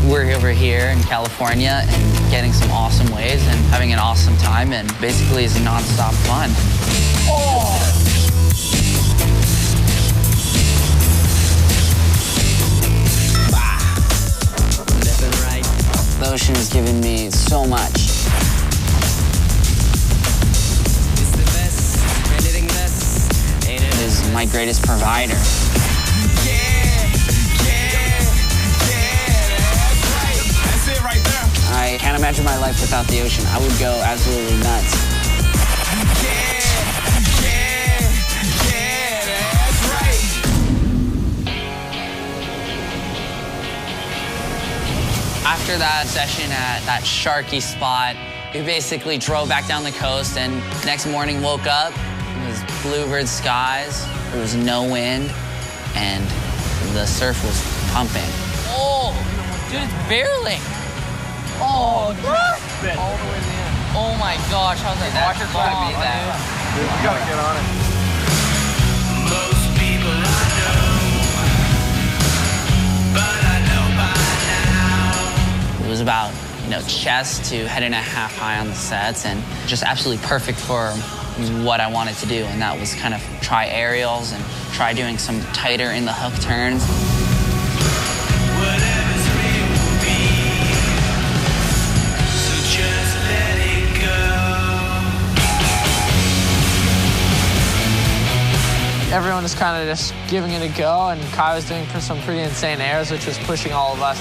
We're over here in California and getting some awesome waves and having an awesome time, and basically it's non-stop fun. Oh! Living right. The ocean has given me so much. It's the best, anything less. It is my greatest provider. I can't imagine my life without the ocean. I would go absolutely nuts. That's right. After that session at that sharky spot, we basically drove back down the coast, and next morning woke up. It was bluebird skies, there was no wind, and the surf was pumping. Oh, dude, it's barreling. Oh, what? All the way to the end. Oh my gosh, how's that? Watch your flag beat that. Dude, you gotta get on it. Most people I know, but I know by now. It was about, chest to head and a half high on the sets, and just absolutely perfect for what I wanted to do. And that was kind of try aerials and try doing some tighter in the hook turns. Everyone was kind of just giving it a go, and Kai was doing some pretty insane airs, which was pushing all of us.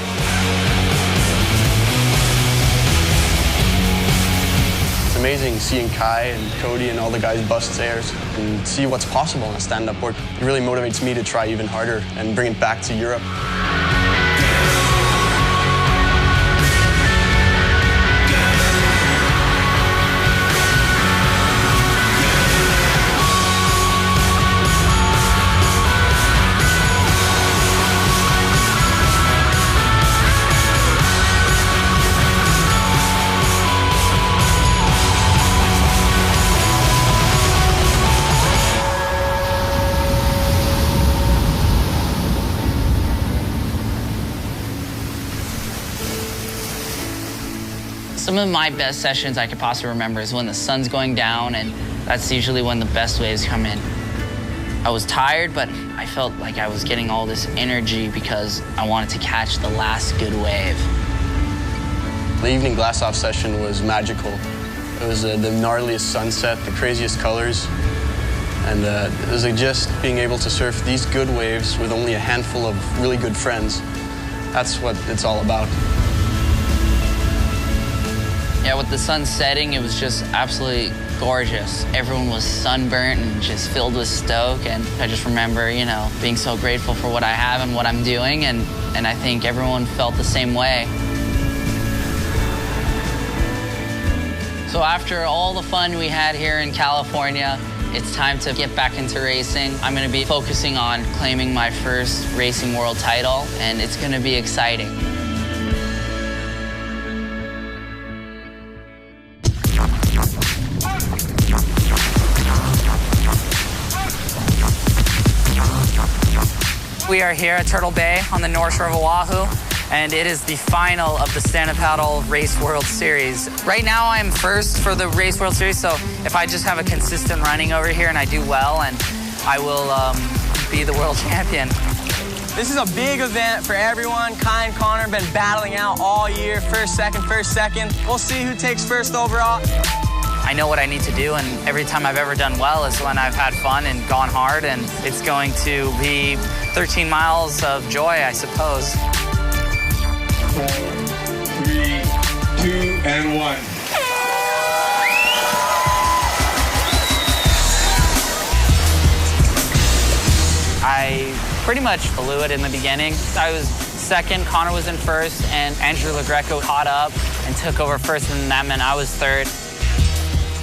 It's amazing seeing Kai and Cody and all the guys bust airs and see what's possible on a stand-up board. It really motivates me to try even harder and bring it back to Europe. Some of my best sessions I could possibly remember is when the sun's going down, and that's usually when the best waves come in. I was tired, but I felt like I was getting all this energy because I wanted to catch the last good wave. The evening glass-off session was magical. It was the gnarliest sunset, the craziest colors, and it was just being able to surf these good waves with only a handful of really good friends. That's what it's all about. Yeah, with the sun setting, it was just absolutely gorgeous. Everyone was sunburnt and just filled with stoke, and I just remember, being so grateful for what I have and what I'm doing, and I think everyone felt the same way. So after all the fun we had here in California, it's time to get back into racing. I'm gonna be focusing on claiming my first racing world title, and it's gonna be exciting. We are here at Turtle Bay on the North Shore of Oahu, and it is the final of the Stand-Up Paddle Race World Series. Right now I'm first for the Race World Series, so if I just have a consistent running over here and I do well, and I will be the world champion. This is a big event for everyone. Kai and Connor have been battling out all year, first, second. We'll see who takes first overall. I know what I need to do, and every time I've ever done well is when I've had fun and gone hard, and it's going to be 13 miles of joy, I suppose. 4, 3, 2, and 1. I pretty much blew it in the beginning. I was second, Connor was in first, and Andrew LaGreco caught up and took over first, and that meant I was third.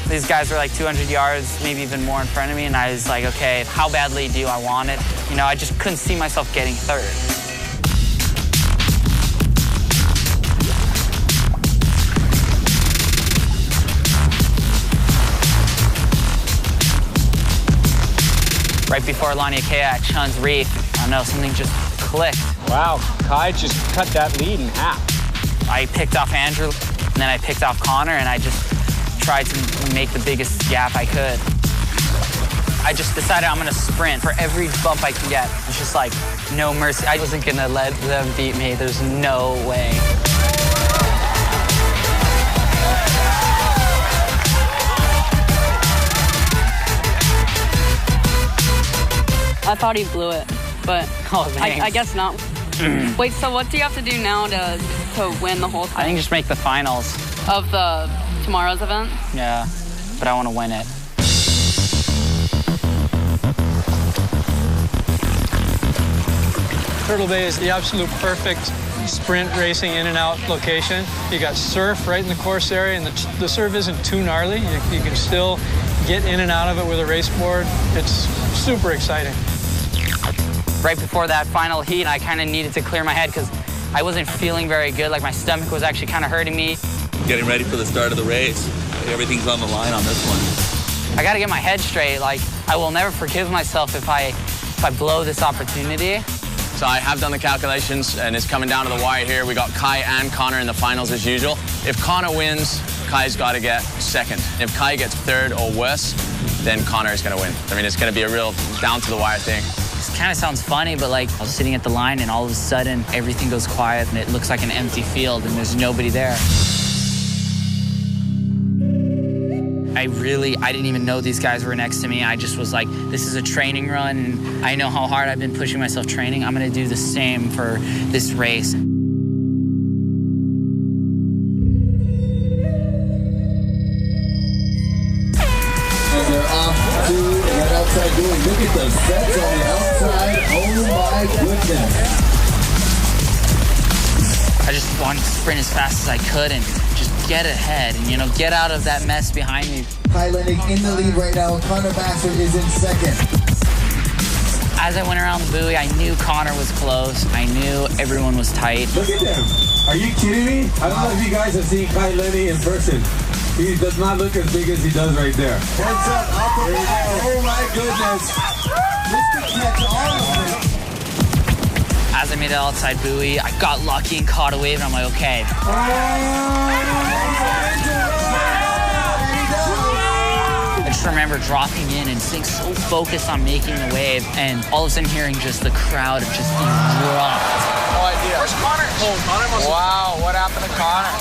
These guys were like 200 yards, maybe even more in front of me, and I was like, okay, how badly do I want it? I just couldn't see myself getting third. Right before Laniakea at Chun's Reef, I don't know, something just clicked. Wow, Kai just cut that lead in half. I picked off Andrew, and then I picked off Connor, and I just tried to make the biggest gap I could. I just decided I'm gonna sprint for every bump I can get. It's just like, no mercy. I wasn't gonna let them beat me. There's no way. I thought he blew it, but I guess not. Wait, so what do you have to do now to win the whole thing? I think just make the finals. Of tomorrow's event? Yeah, but I want to win it. Turtle Bay is the absolute perfect sprint racing in and out location. You got surf right in the course area, and the surf isn't too gnarly. You can still get in and out of it with a race board. It's super exciting. Right before that final heat, I kind of needed to clear my head because I wasn't feeling very good. Like my stomach was actually kind of hurting me. Getting ready for the start of the race. Everything's on the line on this one. I got to get my head straight. Like, I will never forgive myself if I blow this opportunity. So I have done the calculations, and it's coming down to the wire here. We got Kai and Connor in the finals as usual. If Connor wins, Kai's got to get second. If Kai gets third or worse, then Connor is going to win. I mean, it's going to be a real down-to-the-wire thing. This kind of sounds funny, but like, I was sitting at the line, and all of a sudden, everything goes quiet, and it looks like an empty field, and there's nobody there. I didn't even know these guys were next to me. I just was like, this is a training run, and I know how hard I've been pushing myself training. I'm gonna do the same for this race. And they're off to that outside buoy. Look at those sets on the outside. Oh my goodness. I just wanted to sprint as fast as I could and just get ahead and, you know, get out of that mess behind me. Kai Lennig in the lead right now, and Connor Baxter is in second. As I went around the buoy, I knew Connor was close. I knew everyone was tight. Look at them. Are you kidding me? I don't know if you guys have seen Kai Lennig in person. He does not look as big as he does right there. Heads up, off the back. Oh my goodness. This could catch all of it. As I made the outside buoy, I got lucky and caught a wave, and I'm like, okay. I just remember dropping in and staying so focused on making the wave, and all of a sudden hearing just the crowd just erupt. No idea. Where's Connor? Oh, Connor must have... Wow, what happened to Connor?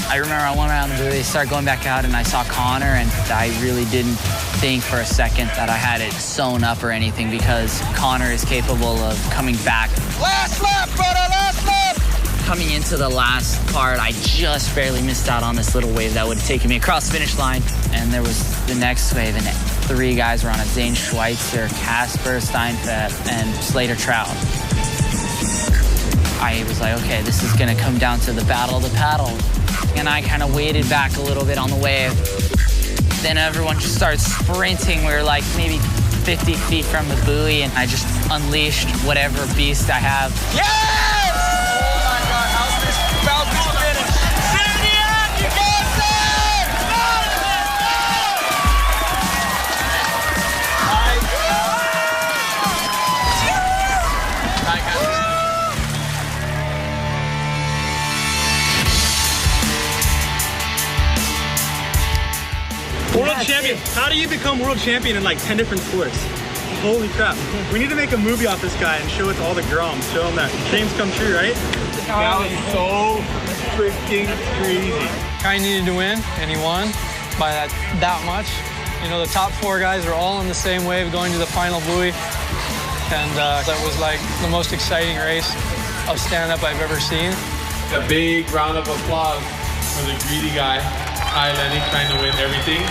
I remember I went around the buoy, started going back out, and I saw Connor, and I really didn't think for a second that I had it sewn up or anything, because Connor is capable of coming back. Last lap, brother, last lap! Coming into the last part, I just barely missed out on this little wave that would have taken me across the finish line. And there was the next wave, and 3 guys were on it: Zane Schweitzer, Casper Steinfeld, and Slater Trout. I was like, okay, this is gonna come down to the battle of the paddle. And I kind of waited back a little bit on the wave. Then everyone just started sprinting. We were like maybe 50 feet from the buoy, and I just unleashed whatever beast I have. Yes! Oh my God, how's this finish? Cindy, you got it! World champion. How do you become world champion in like 10 different sports? Holy crap. We need to make a movie off this guy and show it to all the groms. Show them that dreams come true, right? That was so freaking crazy. Kai needed to win, and he won by that much. You know, the top 4 guys were all on the same wave going to the final buoy. And that was like the most exciting race of stand-up I've ever seen. A big round of applause for the greedy guy, Kai Lennig, trying to win everything.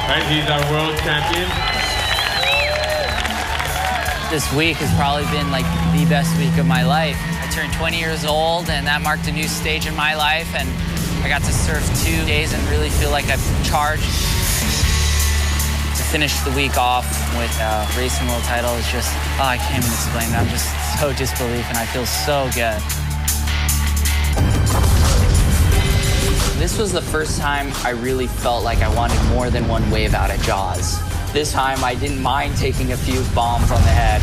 Right, he's our world champion. This week has probably been like the best week of my life. I turned 20 years old, and that marked a new stage in my life, and I got to surf 2 days and really feel like I've charged. To finish the week off with a racing world title is just, oh, I can't even explain it. I'm just so disbelief, and I feel so good. This was the first time I really felt like I wanted more than one wave out at Jaws. This time, I didn't mind taking a few bombs on the head.